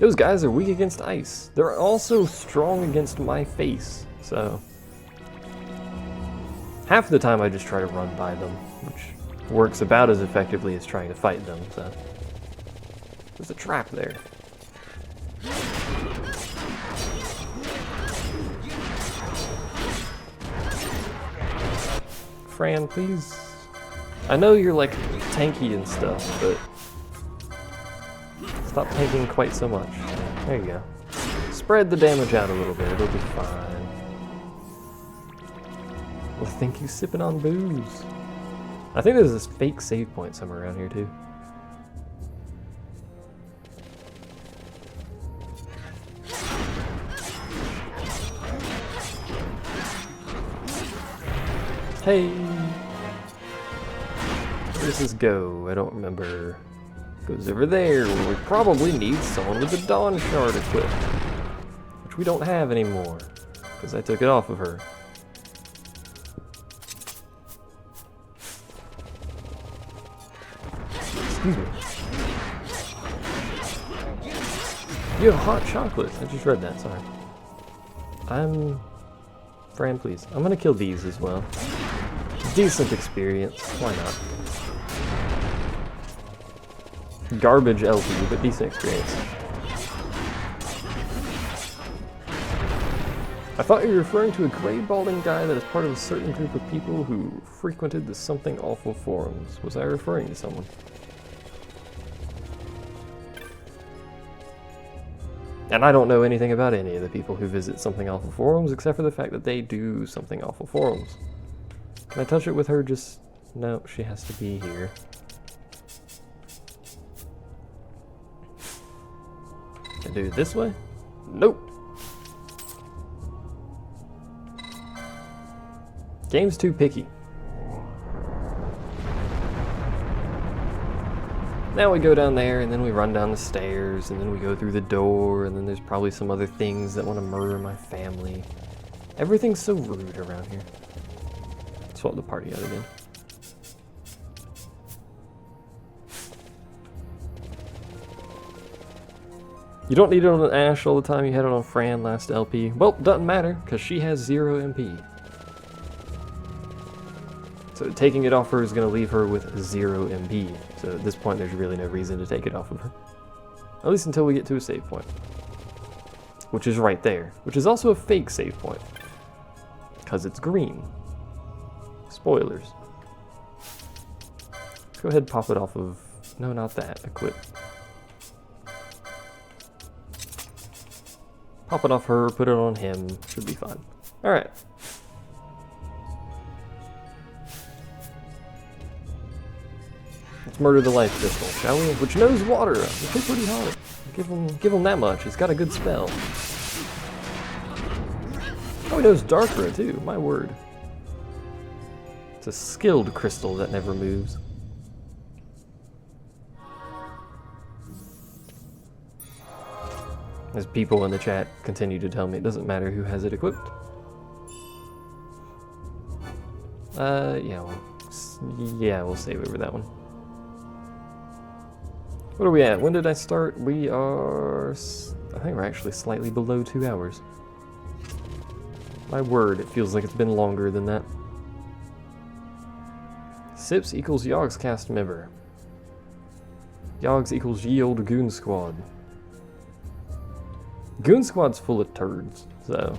Those guys are weak against ice. They're also strong against my face, so... half the time I just try to run by them, which works about as effectively as trying to fight them, so... there's a trap there. Fran, please. I know you're like tanky and stuff, but stop tanking quite so much. There you go. Spread the damage out a little bit, it'll be fine. Well, thank you, sipping on booze. I think there's this fake save point somewhere around here too. Hey! Where does this go? I don't remember. Goes over there, where we probably need someone with the Dawn Shard equipped. Which we don't have anymore, because I took it off of her. Excuse me. You have hot chocolate. I just read that, sorry. Fran, please. I'm gonna kill these as well. Decent experience. Why not? Garbage LP, but decent experience. I thought you were referring to a gray balding guy that is part of a certain group of people who frequented the Something Awful forums. Was I referring to someone? And I don't know anything about any of the people who visit Something Awful forums, except for the fact that they do Something Awful forums. Can I touch it with her? Just... no, she has to be here. Can I do it this way? Nope. Game's too picky. Now we go down there, and then we run down the stairs, and then we go through the door, and then there's probably some other things that want to murder my family. Everything's so rude around here. Swap the party out again. You don't need it on Ash all the time, you had it on Fran last LP. Well, doesn't matter, because she has 0 MP. So taking it off her is going to leave her with 0 MP. So at this point there's really no reason to take it off of her. At least until we get to a save point. Which is right there. Which is also a fake save point. Because it's green. Spoilers. Let's go ahead and pop it off of... no, not that. Equip. Pop it off her, put it on him. Should be fine. Alright. Let's murder the life crystal, shall we? Which knows water. It's pretty hard. Give him that much. He's got a good spell. Oh, he knows Darkra too. My word. It's a skilled crystal that never moves. As people in the chat continue to tell me, it doesn't matter who has it equipped. Yeah, we'll save over that one. What are we at? When did I start? We are... I think we're actually slightly below 2 hours. My word, it feels like it's been longer than that. Sips equals Yogg's cast member. Yogg's equals Ye Olde Goon Squad. Goon Squad's full of turds, so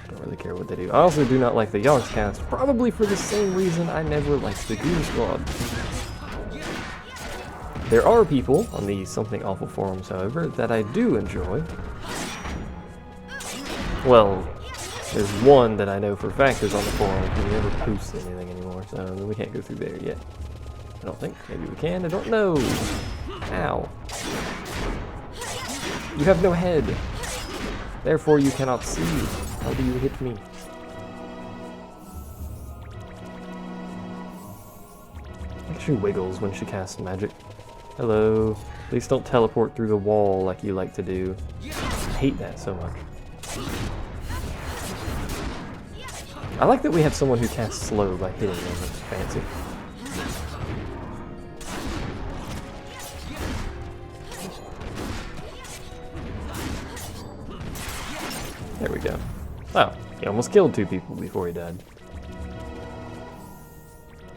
I don't really care what they do. I also do not like the Yogg's cast, probably for the same reason I never liked the Goon Squad. There are people on the Something Awful forums, however, that I do enjoy. Well, there's one that I know for a fact is on the forum who never posts anything anymore, so we can't go through there yet. I don't think. Maybe we can. I don't know. Ow. You have no head. Therefore you cannot see. How do you hit me? Like she wiggles when she casts magic. Hello. Please don't teleport through the wall like you like to do. I hate that so much. I like that we have someone who casts slow by hitting them. That's fancy. There we go. Oh, he almost killed 2 people before he died.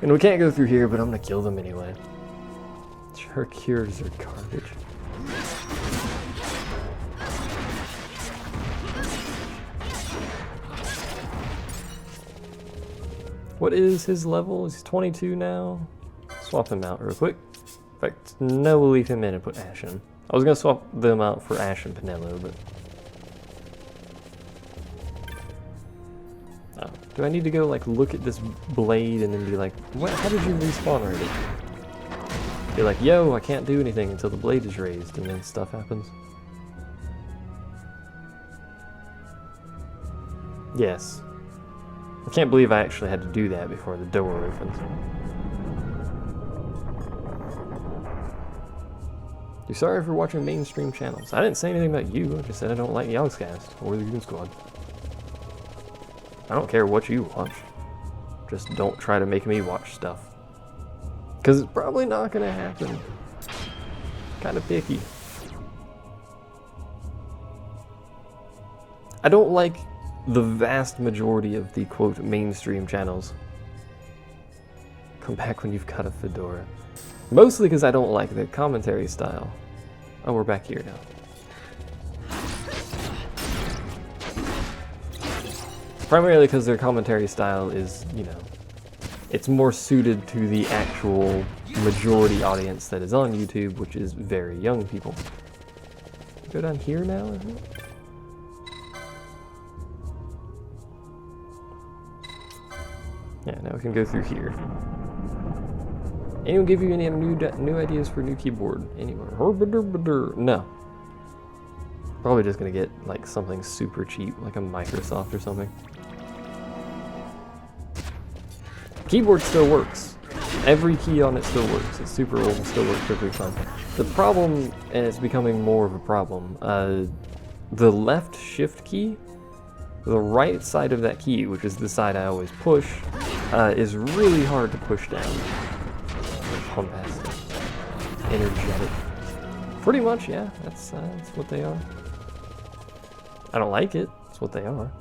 And we can't go through here, but I'm gonna kill them anyway. Her cures are garbage. What is his level? He's 22 now. Swap him out real quick. In fact, no, we'll leave him in and put Ash in. I was gonna swap them out for Ash and Penelo, but... Oh. Do I need to go, like, look at this blade and then be like, what? How did you respawn already? Be like, yo, I can't do anything until the blade is raised, and then stuff happens. Yes. I can't believe I actually had to do that before the door opens. You're sorry for watching mainstream channels. I didn't say anything about you, I just said I don't like Yogscast or the Goon Squad. I don't care what you watch. Just don't try to make me watch stuff. Because it's probably not going to happen. Kind of picky. I don't like the vast majority of the, quote, mainstream channels. Come back when you've got a fedora. Mostly because I don't like the commentary style. Oh, we're back here now. Primarily because their commentary style is, you know, it's more suited to the actual majority audience that is on YouTube, which is very young people. Go down here now, isn't it? Yeah, now we can go through here. Anyone give you any new ideas for new keyboard anywhere? No. Probably just gonna get like something super cheap, like a Microsoft or something. Keyboard still works. Every key on it still works. It's super old and still works perfectly fine. The problem, and it's becoming more of a problem, the left shift key, the right side of that key, which is the side I always push, is really hard to push down. Bombastic. Energetic. Pretty much, yeah, that's what they are. I don't like it, that's what they are.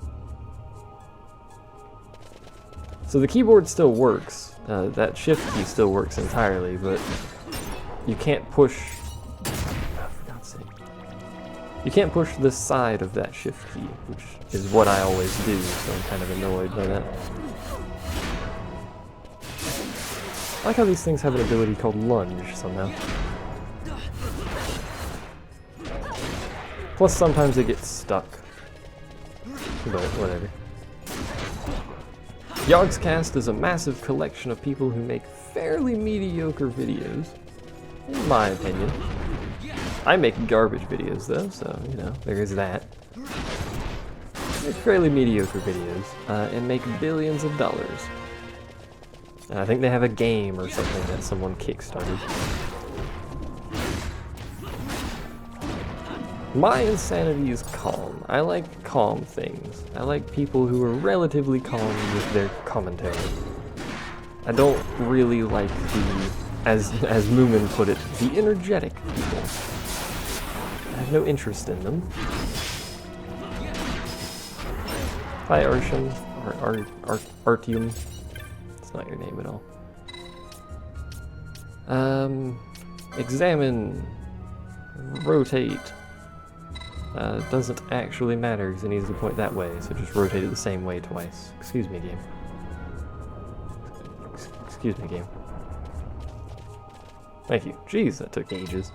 So the keyboard still works, that shift key still works entirely, but you can't push, for God's sake, you can't push the side of that shift key, which is what I always do, so I'm kind of annoyed by that. I like how these things have an ability called lunge somehow. Plus sometimes they get stuck, but whatever. Yogscast is a massive collection of people who make fairly mediocre videos, in my opinion. I make garbage videos though, so, you know, there is that. Make fairly mediocre videos, and make billions of dollars. And I think they have a game or something that someone kickstarted. My insanity is calm. I like calm things. I like people who are relatively calm with their commentary. I don't really like the, as Moomin put it, the energetic people. I have no interest in them. Hi Artium, Artium. It's not your name at all. Examine, rotate. Doesn't actually matter because it needs to point that way, so just rotate it the same way twice. Excuse me, game. Excuse me, game. Thank you. Jeez, that took ages.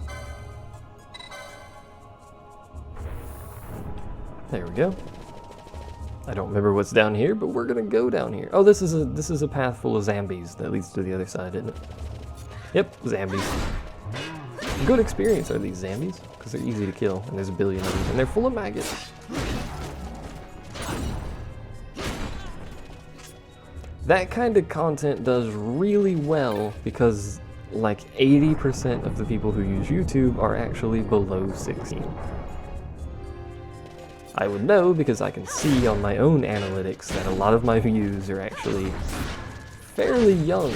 There we go. I don't remember what's down here, but we're gonna go down here. Oh, this is a path full of zombies that leads to the other side, isn't it? Yep, zombies. Good experience are these zombies, because they're easy to kill, and there's a billion of them, and they're full of maggots. That kind of content does really well because like 80% of the people who use YouTube are actually below 16. I would know because I can see on my own analytics that a lot of my views are actually fairly young,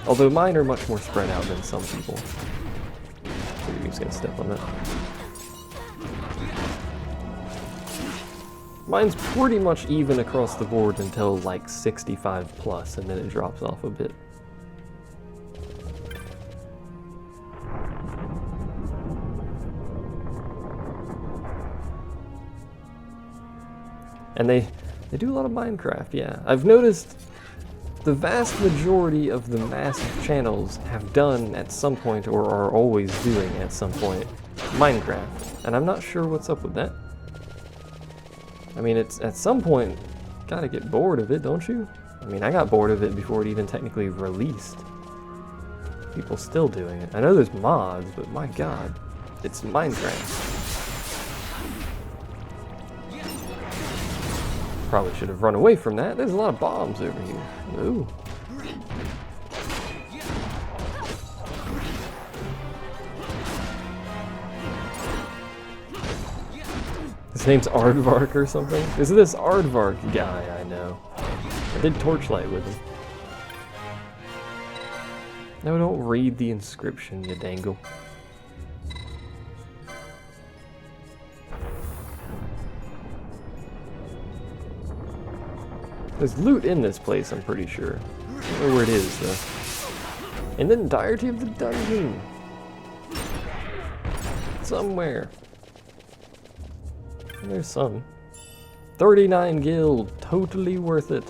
although mine are much more spread out than some people. You're just gonna step on that. Mine's pretty much even across the board until like 65 plus, and then it drops off a bit. And they do a lot of Minecraft, yeah. I've noticed the vast majority of the massive channels have done at some point, or are always doing at some point, Minecraft. And I'm not sure what's up with that. I mean, it's at some point, gotta get bored of it, don't you? I mean, I got bored of it before it even technically released. People still doing it. I know there's mods, but my god, it's Minecraft. Probably should have run away from that. There's a lot of bombs over here. Ooh. His name's Aardvark or something? Is this Aardvark guy I know? I did Torchlight with him. No, don't read the inscription, you dangle. There's loot in this place, I'm pretty sure. I don't know where it is, though. And then Entirety of the Dungeon. Somewhere. There's some. 39 guild. Totally worth it.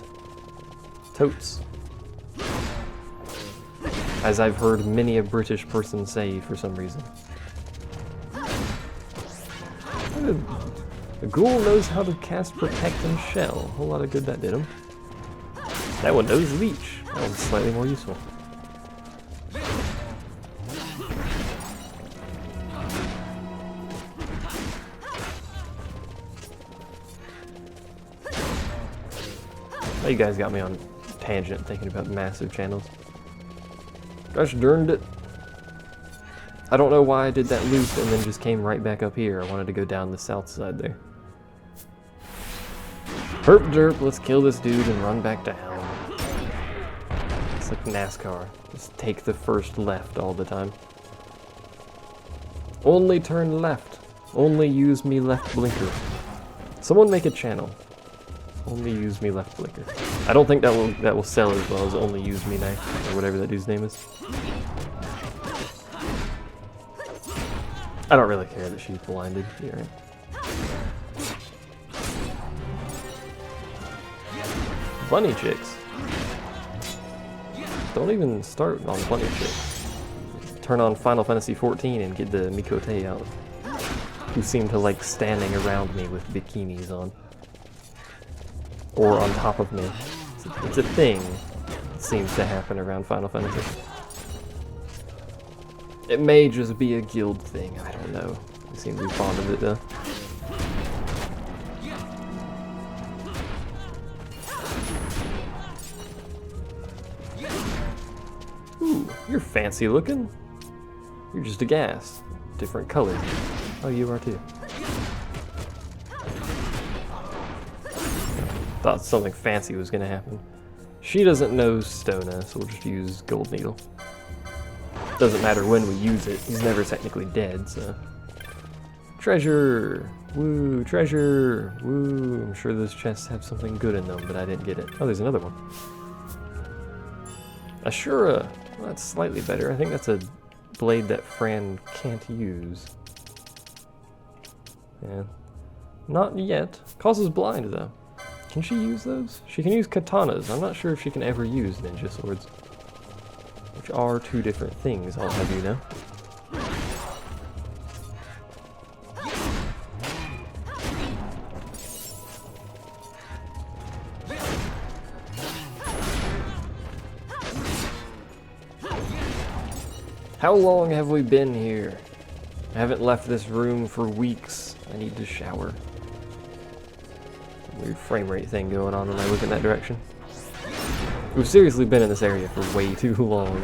Totes. As I've heard many a British person say for some reason. The ghoul knows how to cast Protect and Shell. A whole lot of good that did him. That one knows Leech. That one's slightly more useful. Oh, you guys got me on a tangent thinking about massive channels. Gosh darned it. I don't know why I did that loop and then just came right back up here. I wanted to go down the south side there. Herp derp, let's kill this dude and run back down. It's like NASCAR. Just take the first left all the time. Only turn left. Only use me left blinker. Someone make a channel. Only use me left blinker. I don't think that will sell as well as only use me knife or whatever that dude's name is. I don't really care that she's blinded. You're right. Bunny chicks. Don't even start on bunny chicks. Turn on Final Fantasy XIV and get the Mikote out, who seem to like standing around me with bikinis on. Or on top of me. It's a thing that seems to happen around Final Fantasy. It may just be a guild thing, I don't know. They seem to be fond of it though. Ooh, you're fancy looking. You're just a gas. Different color. Oh, you are too. Thought something fancy was gonna happen. She doesn't know Stona, so we'll just use Gold Needle. Doesn't matter when we use it, he's never technically dead, so. Treasure! Woo, treasure! Woo, I'm sure those chests have something good in them, but I didn't get it. Oh, there's another one. Ashura! Well, that's slightly better. I think that's a blade that Fran can't use. Yeah. Not yet. Causes blind, though. Can she use those? She can use katanas. I'm not sure if she can ever use ninja swords. Which are two different things, I'll have you know. How long have we been here? I haven't left this room for weeks. I need to shower. Weird frame rate thing going on when I look in that direction. We've seriously been in this area for way too long.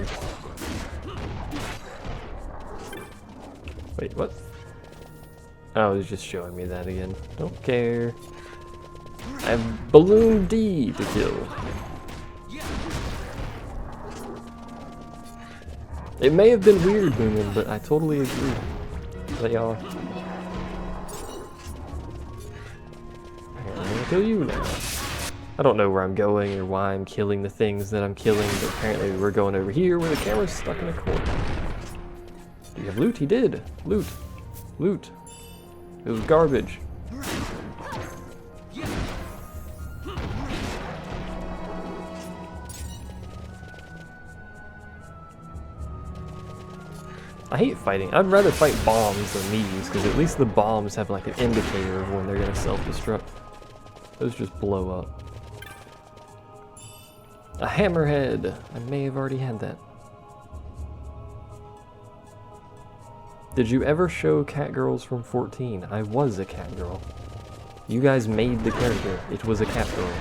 Wait, what? Oh, it was just showing me that again. Don't care. I have Balloon D to kill. It may have been weird, Moomin, but I totally agree. They are. Apparently. kill you? No. I don't know where I'm going or why I'm killing the things that I'm killing, but apparently we're going over here where the camera's stuck in a corner. Do you have loot? He did. Loot. Loot. It was garbage. I hate fighting. I'd rather fight bombs than these, because at least the bombs have like an indicator of when they're going to self-destruct. Those just blow up. A hammerhead! I may have already had that. Did you ever show cat girls from 14? I was a cat girl. You guys made the character. It was a cat girl.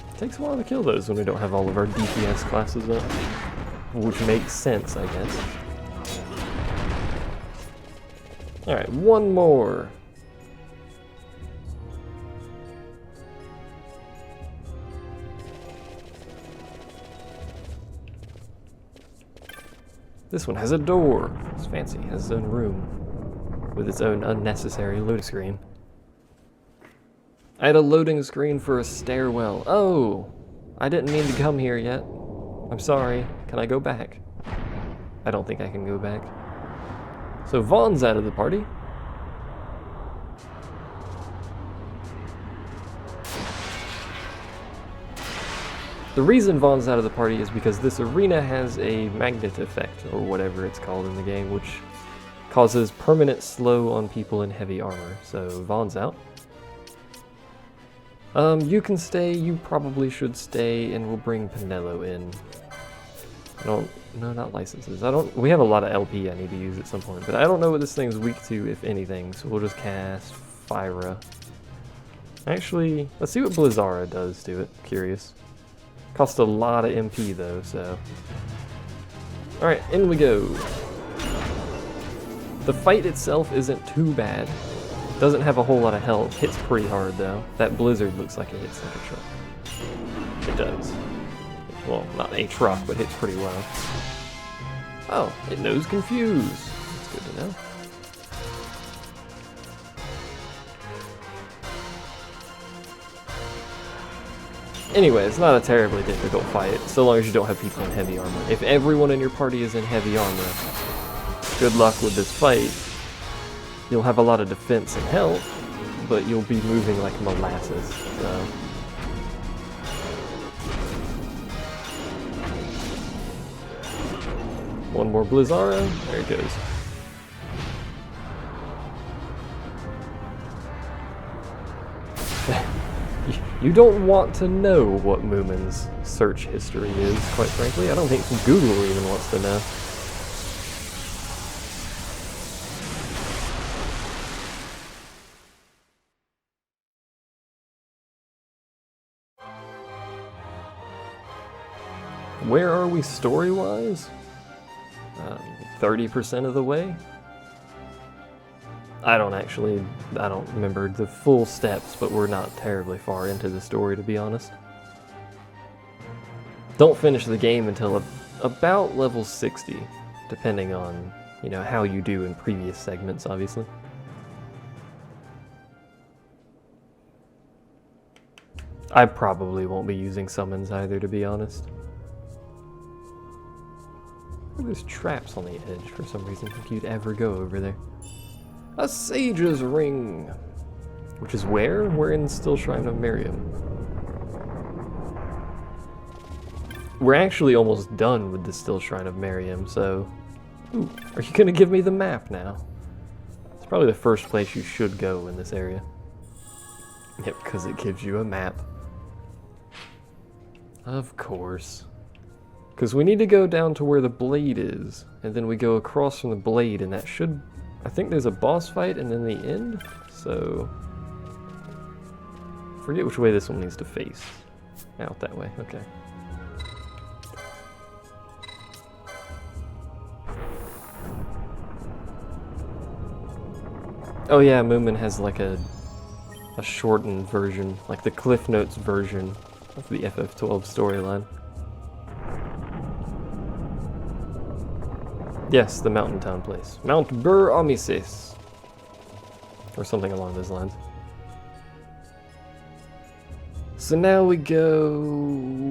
It takes a while to kill those when we don't have all of our DPS classes up. Which makes sense, I guess. Alright, one more. This one has a door. It's fancy. It has its own room with its own unnecessary loading screen. I had a loading screen for a stairwell. Oh, I didn't mean to come here yet. I'm sorry. Can I go back? I don't think I can go back. So Vaughn's out of the party. The reason Vaughn's out of the party is because this arena has a magnet effect, or whatever it's called in the game, which causes permanent slow on people in heavy armor. So Vaughn's out. You can stay, you probably should stay, and we'll bring Pinello in. No, not licenses. We have a lot of LP I need to use at some point, but I don't know what this thing's weak to, if anything, so we'll just cast Fyra. Actually, let's see what Blizzara does to it. Curious. Cost a lot of MP though, so. Alright, in we go. The fight itself isn't too bad. Doesn't have a whole lot of health. Hits pretty hard though. That blizzard looks like it hits like a truck. It does. Well, not a truck, but hits pretty well. Oh, it knows Confuse. That's good to know. Anyway, it's not a terribly difficult fight, so long as you don't have people in heavy armor. If everyone in your party is in heavy armor, good luck with this fight. You'll have a lot of defense and health, but you'll be moving like molasses, so. One more Blizzara, there it goes. You don't want to know what Moomin's search history is, quite frankly. I don't think Google even wants to know. Where are we story-wise? 30% of the way? I don't remember the full steps, but we're not terribly far into the story, to be honest. Don't finish the game until about level 60, depending on, you know, how you do in previous segments, obviously. I probably won't be using summons either, to be honest. There's traps on the edge for some reason. I think you'd ever go over there. A Sage's Ring! Which is where? We're in Still Shrine of Miriam. We're actually almost done with the Still Shrine of Miriam, so... Ooh, are you gonna give me the map now? It's probably the first place you should go in this area. Yep, because it gives you a map. Of course. Because we need to go down to where the blade is, and then we go across from the blade, and that should... I think there's a boss fight and then the end, so... Forget which way this one needs to face. Out that way, okay. Oh yeah, Moomin has like a shortened version, like the Cliff Notes version of the FF12 storyline. Yes, the mountain town place. Mount Bur Amices. Or something along those lines. So now we go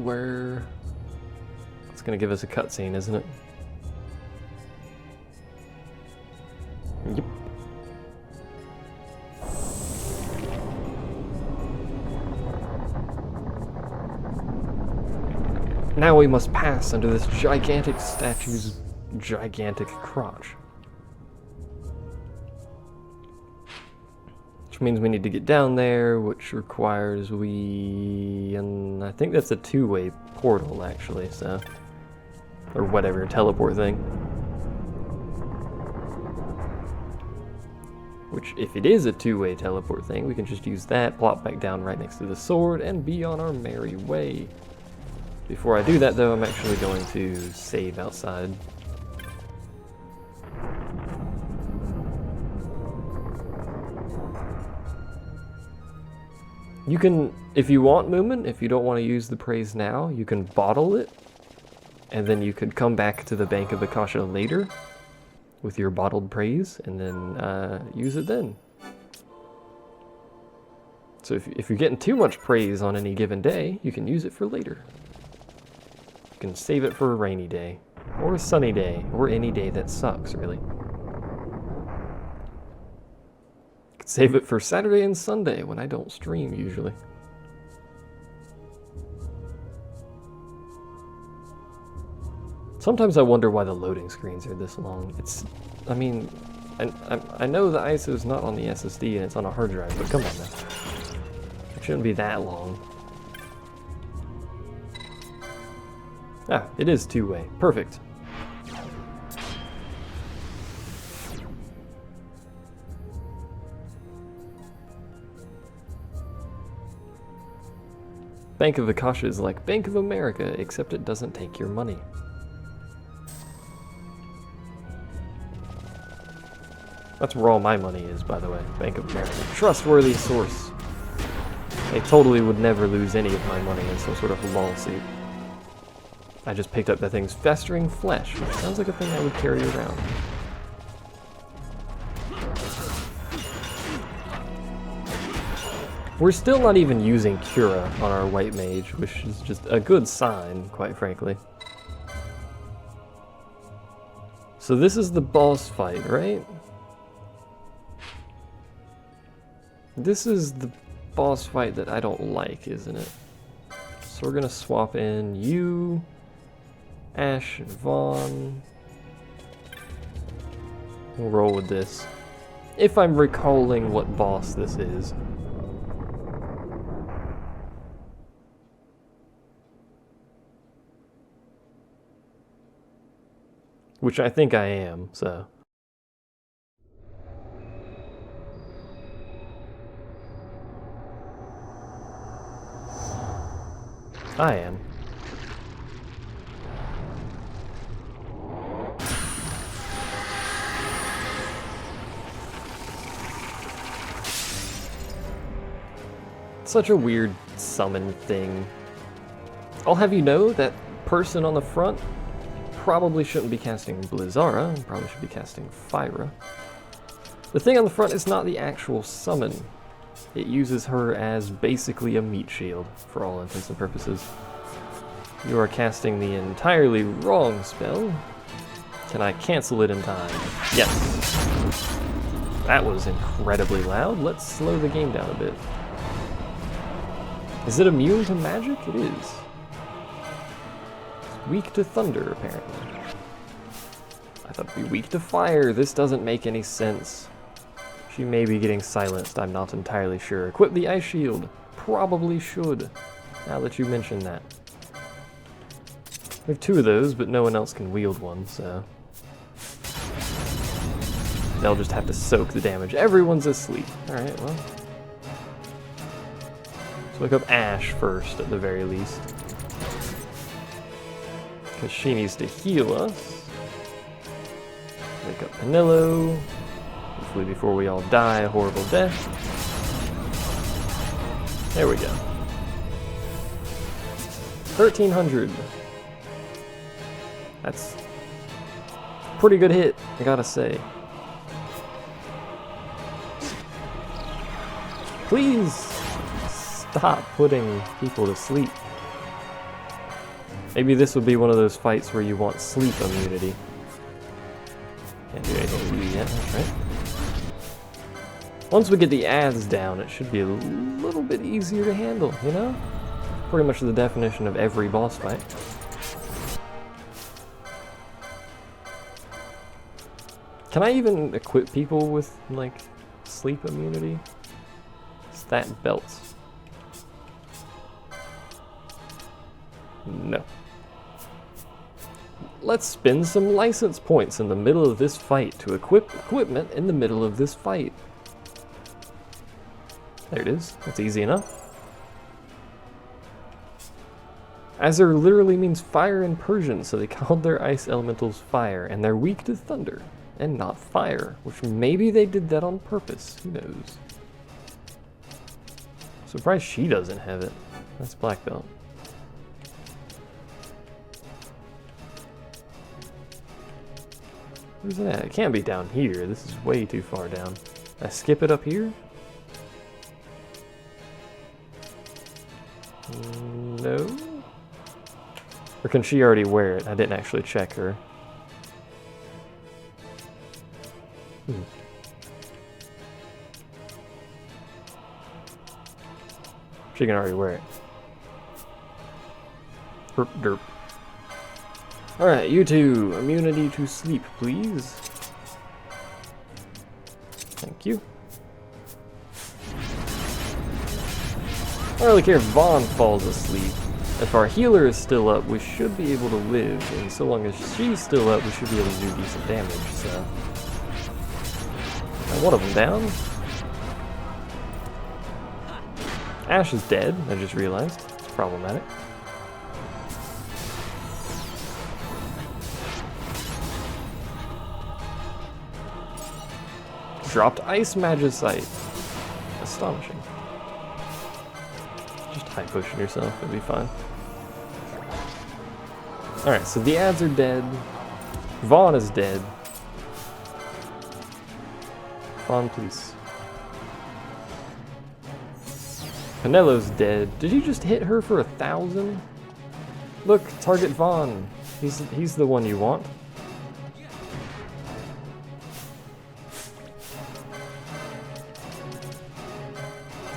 where... It's gonna give us a cutscene, isn't it? Yep. Now we must pass under this gigantic statue's gigantic crotch. Which means we need to get down there, which requires and I think that's a two-way portal actually, so... Or whatever, teleport thing. Which, if it is a two-way teleport thing, we can just use that, plop back down right next to the sword, and be on our merry way. Before I do that, though, I'm actually going to save outside. You can, if you want, Moomin, if you don't want to use the praise now, you can bottle it, and then you could come back to the Bank of Akasha later with your bottled praise, and then use it then. So if you're getting too much praise on any given day, you can use it for later. You can save it for a rainy day, or a sunny day, or any day that sucks, really. You can save it for Saturday and Sunday when I don't stream, usually. Sometimes I wonder why the loading screens are this long. I mean, I know the ISO is not on the SSD and it's on a hard drive, but come on now. It shouldn't be that long. Ah, it is two-way. Perfect. Bank of Akasha is like Bank of America, except it doesn't take your money. That's where all my money is, by the way. Bank of America. Trustworthy source. They totally would never lose any of my money in some sort of lawsuit. I just picked up that thing's festering flesh, which sounds like a thing I would carry around. We're still not even using Cura on our white mage, which is just a good sign, quite frankly. So this is the boss fight, right? This is the boss fight that I don't like, isn't it? So we're gonna swap in you, Ash, and Vaughn. We'll roll with this. If I'm recalling what boss this is. Which I think I am, so. I am. Such a weird summon thing. I'll have you know that person on the front probably shouldn't be casting Blizzara, probably should be casting Fyra. The thing on the front is not the actual summon. It uses her as basically a meat shield, for all intents and purposes. You are casting the entirely wrong spell. Can I cancel it in time? Yes. That was incredibly loud. Let's slow the game down a bit. Is it immune to magic? It is. It's weak to thunder, apparently. I thought it'd be weak to fire. This doesn't make any sense. She may be getting silenced, I'm not entirely sure. Equip the ice shield. Probably should, now that you mention that. We have two of those, but no one else can wield one, so... They'll just have to soak the damage. Everyone's asleep. Alright, well... Let's wake up Ash first, at the very least. Because she needs to heal us. Wake up Penillo. Hopefully before we all die a horrible death. There we go. 1,300. That's pretty good hit, I gotta say. Please stop putting people to sleep. Maybe this would be one of those fights where you want sleep immunity. Can't do anything to you yet, that's right. Once we get the ads down, it should be a little bit easier to handle, you know? Pretty much the definition of every boss fight. Can I even equip people with, like, sleep immunity? Stat belts. No. Let's spend some license points in the middle of this fight to equip equipment in the middle of this fight. There it is. That's easy enough. Azur literally means fire in Persian, so they called their ice elementals fire, and they're weak to thunder, and not fire, which maybe they did that on purpose. Who knows? Surprised she doesn't have it. That's black belt. Where's that? It can't be down here. This is way too far down. I skip it up here? No? Or can she already wear it? I didn't actually check her. She can already wear it. Herp derp. Alright, you two, immunity to sleep, please. Thank you. I don't really care if Vaughn falls asleep. If our healer is still up, we should be able to live, and so long as she's still up, we should be able to do decent damage, so... Now, one of them down. Ash is dead, I just realized. It's problematic. Dropped Ice Magicite. Astonishing. Just high pushing yourself, it'll be fine. Alright, so the ads are dead. Vaughn is dead. Vaughn, please. Penelo's dead. Did you just hit her for 1,000? Look, target Vaughn. He's the one you want.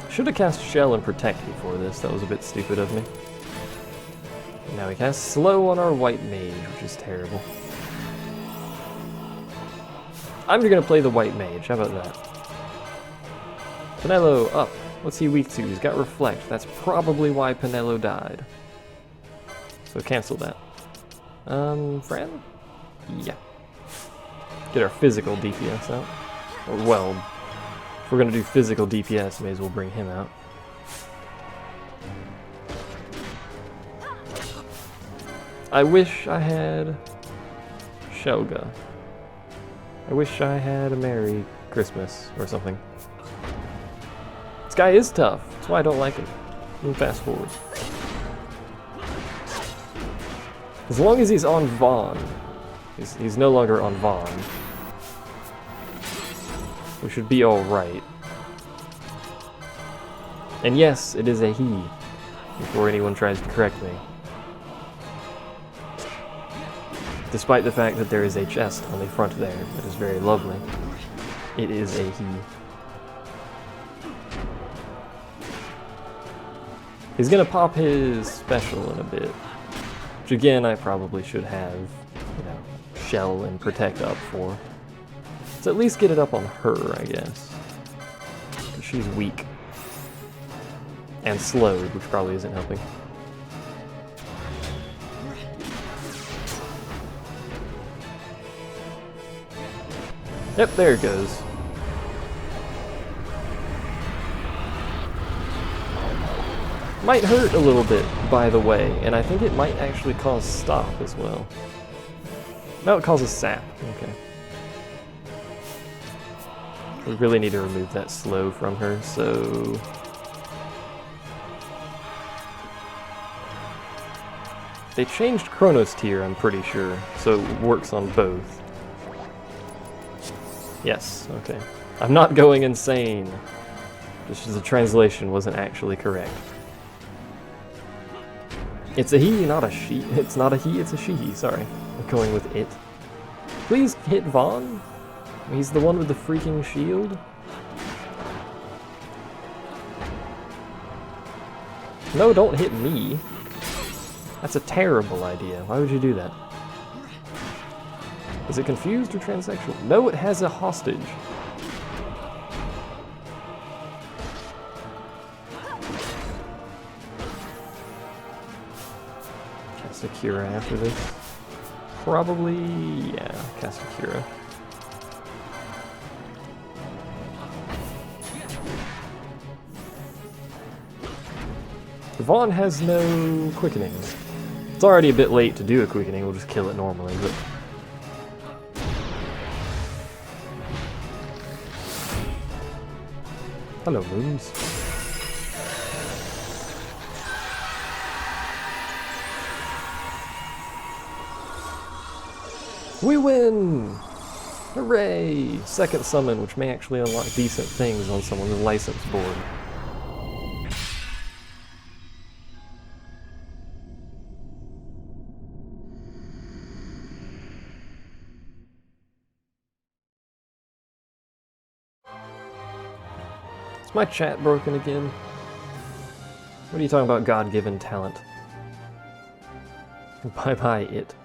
Should have cast Shell and Protect before this. That was a bit stupid of me. Now we cast Slow on our White Mage, which is terrible. I'm just gonna play the White Mage. How about that? Penelo up. What's he weak to? He's got Reflect. That's probably why Penelo died. So cancel that. Fran? Yeah. Get our physical DPS out. Or, well, if we're gonna do physical DPS, may as well bring him out. I wish I had Shelga. I wish I had a Merry Christmas or something. This guy is tough. That's why I don't like him. Let me fast forward. As long as he's on Vaughn, he's no longer on Vaughn. We should be alright. And yes, it is a he, before anyone tries to correct me. Despite the fact that there is a chest on the front there that is very lovely, it is a he. He's gonna pop his special in a bit, which again I probably should have, you know, Shell and Protect up for. Let's at least get it up on her, I guess. 'Cause she's weak. And slowed, which probably isn't helping. Yep, there it goes. Might hurt a little bit, by the way, and I think it might actually cause stop as well. No, it causes sap. Okay. We really need to remove that slow from her, so... They changed Chronos tier, I'm pretty sure, so it works on both. Yes, okay. I'm not going insane. Just as the translation wasn't actually correct. It's a he, not a she. It's not a he, it's a she. Sorry. I'm going with it. Please hit Vaughn. He's the one with the freaking shield. No, don't hit me. That's a terrible idea. Why would you do that? Is it confused or transsexual? No, it has a hostage. Cast a Cura after this. Probably, yeah, cast a Cura. Vaughn has no quickening. It's already a bit late to do a quickening, we'll just kill it normally, but... Hello, Moons. We win! Hooray! Second summon, which may actually unlock decent things on someone's license board. Is my chat broken again? What are you talking about, God-given talent? Bye-bye, it.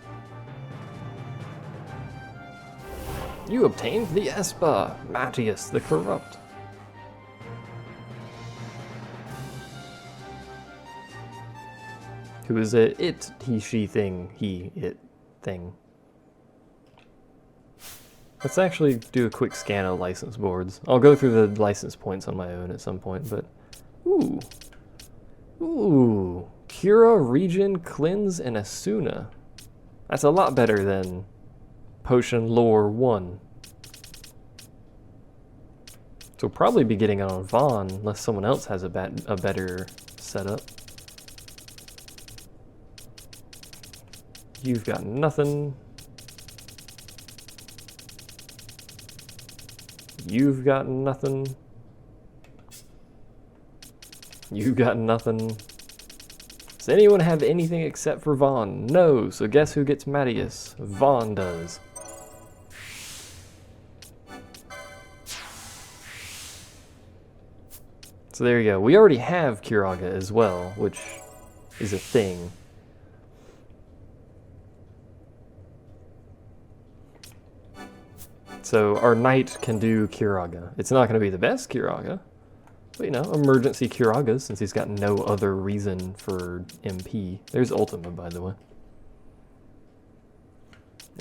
You obtained the Espa, Matthias the Corrupt. Who is a it, he, she thing, he, it thing. Let's actually do a quick scan of license boards. I'll go through the license points on my own at some point, but... Ooh. Ooh. Cura, Regen, Cleanse, and Asuna. That's a lot better than Potion Lore 1. So we'll probably be getting it on Vaughn, unless someone else has a better setup. You've got nothing. You've got nothing. You've got nothing. Does anyone have anything except for Vaughn? No, so guess who gets Matthias? Vaughn does. So there you go. We already have Curaga as well, which is a thing. So our knight can do Curaga. It's not going to be the best Curaga, but you know, emergency Curagas, since he's got no other reason for MP. There's Ultima, by the way.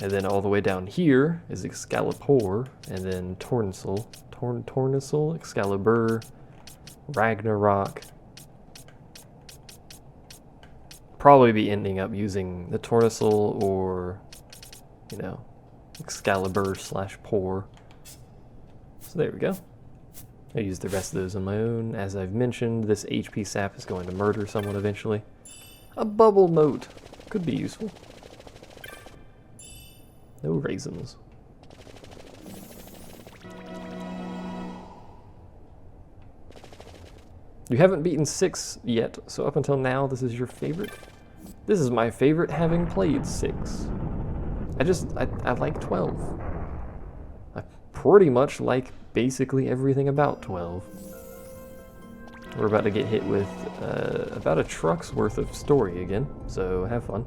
And then all the way down here is Excalibur, and then Tornisol, Excalibur, Ragnarok. Probably be ending up using the Tornisol or, you know, Excalibur / Pour. So there we go. I use the rest of those on my own. As I've mentioned, this HP sap is going to murder someone eventually. A bubble moat could be useful. No raisins. You haven't beaten 6 yet, so up until now, this is your favorite? This is my favorite, having played 6. I like 12. I pretty much like basically everything about 12. We're about to get hit with about a truck's worth of story again, so have fun.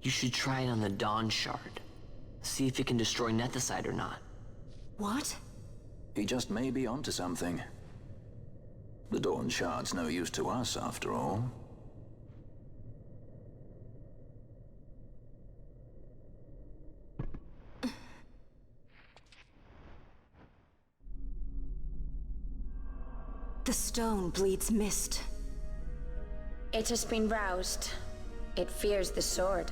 You should try it on the Dawn Shard. See if it can destroy Nethicite or not. What? He just may be onto something. The Dawn Shard's no use to us, after all. The stone bleeds mist. It has been roused. It fears the sword.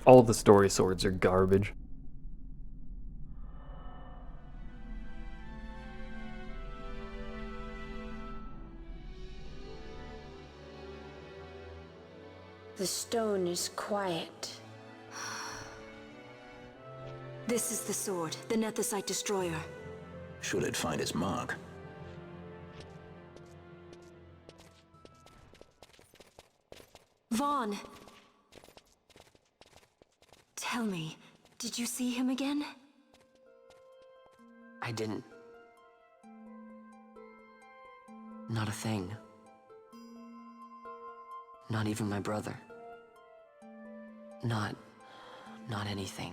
All the story swords are garbage. The stone is quiet. This is the sword, the Nethicite destroyer. Should it find its mark? Vaughn! Tell me, did you see him again? I didn't. Not a thing. Not even my brother. Not anything.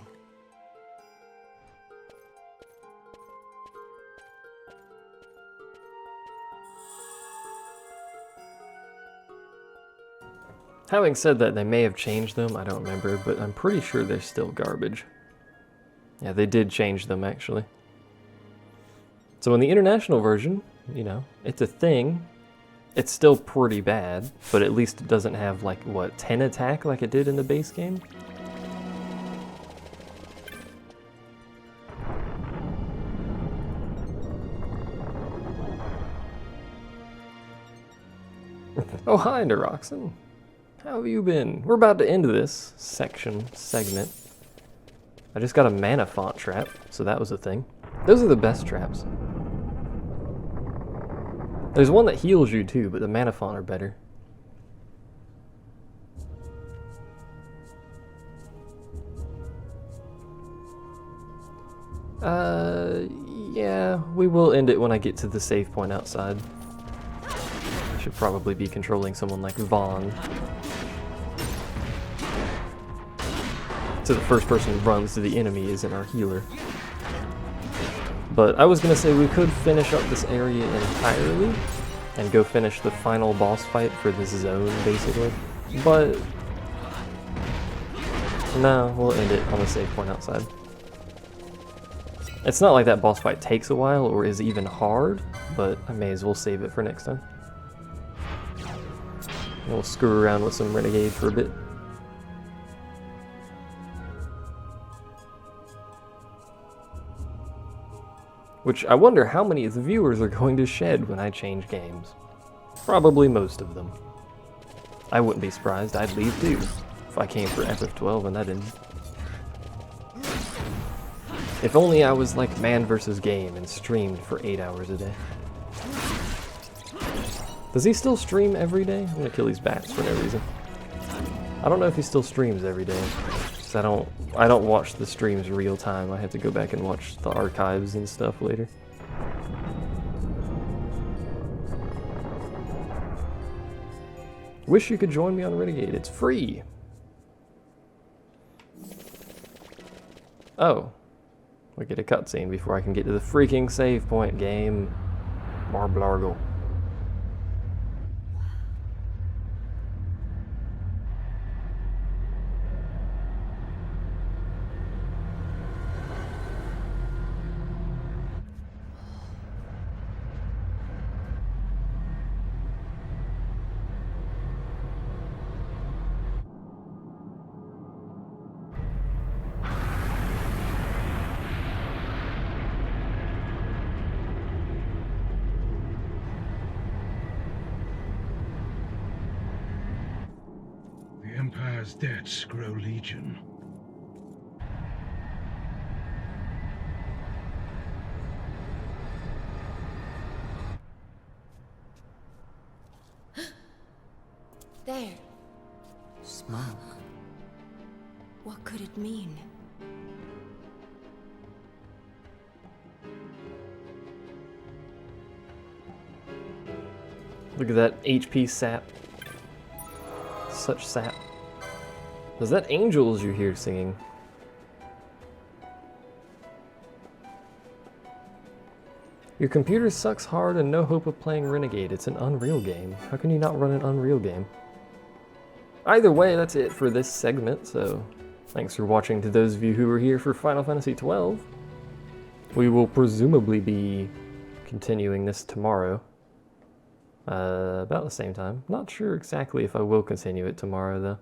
Having said that, they may have changed them, I don't remember, but I'm pretty sure they're still garbage. Yeah, they did change them, actually. So in the international version, you know, it's a thing. It's still pretty bad, but at least it doesn't have, like, what, 10 attack like it did in the base game? Oh, hi, Neroxen. How have you been? We're about to end this segment. I just got a mana font trap, so that was a thing. Those are the best traps. There's one that heals you too, but the mana font are better. Yeah, we will end it when I get to the save point outside. I should probably be controlling someone like Vaughn. So the first person who runs to the enemy isn't our healer. But I was gonna say we could finish up this area entirely and go finish the final boss fight for this zone, basically. But no, we'll end it on the save point outside. It's not like that boss fight takes a while or is even hard, but I may as well save it for next time. And we'll screw around with some renegade for a bit. Which I wonder how many of the viewers are going to shed when I change games. Probably most of them. I wouldn't be surprised, I'd leave too, if I came for FF12 and that didn't. If only I was like man versus game and streamed for 8 hours a day. Does he still stream every day? I'm gonna kill these bats for no reason. I don't know if he still streams every day. Cause I don't watch the streams real time. I have to go back and watch the archives and stuff later. Wish you could join me on Renegade. It's free. Oh. We get a cutscene before I can get to the freaking save point, game. Marblargle. The Empire's debts grow legion. There. Smoke. What could it mean? Look at that HP sap. Such sap. Is that angels you hear singing? Your computer sucks hard and no hope of playing Renegade. It's an Unreal game. How can you not run an Unreal game? Either way, that's it for this segment, so thanks for watching to those of you who were here for Final Fantasy XII. We will presumably be continuing this tomorrow. About the same time. Not sure exactly if I will continue it tomorrow, though.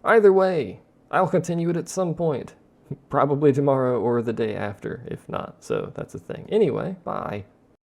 Either way, I'll continue it at some point. Probably tomorrow or the day after, if not. So that's the thing. Anyway, bye.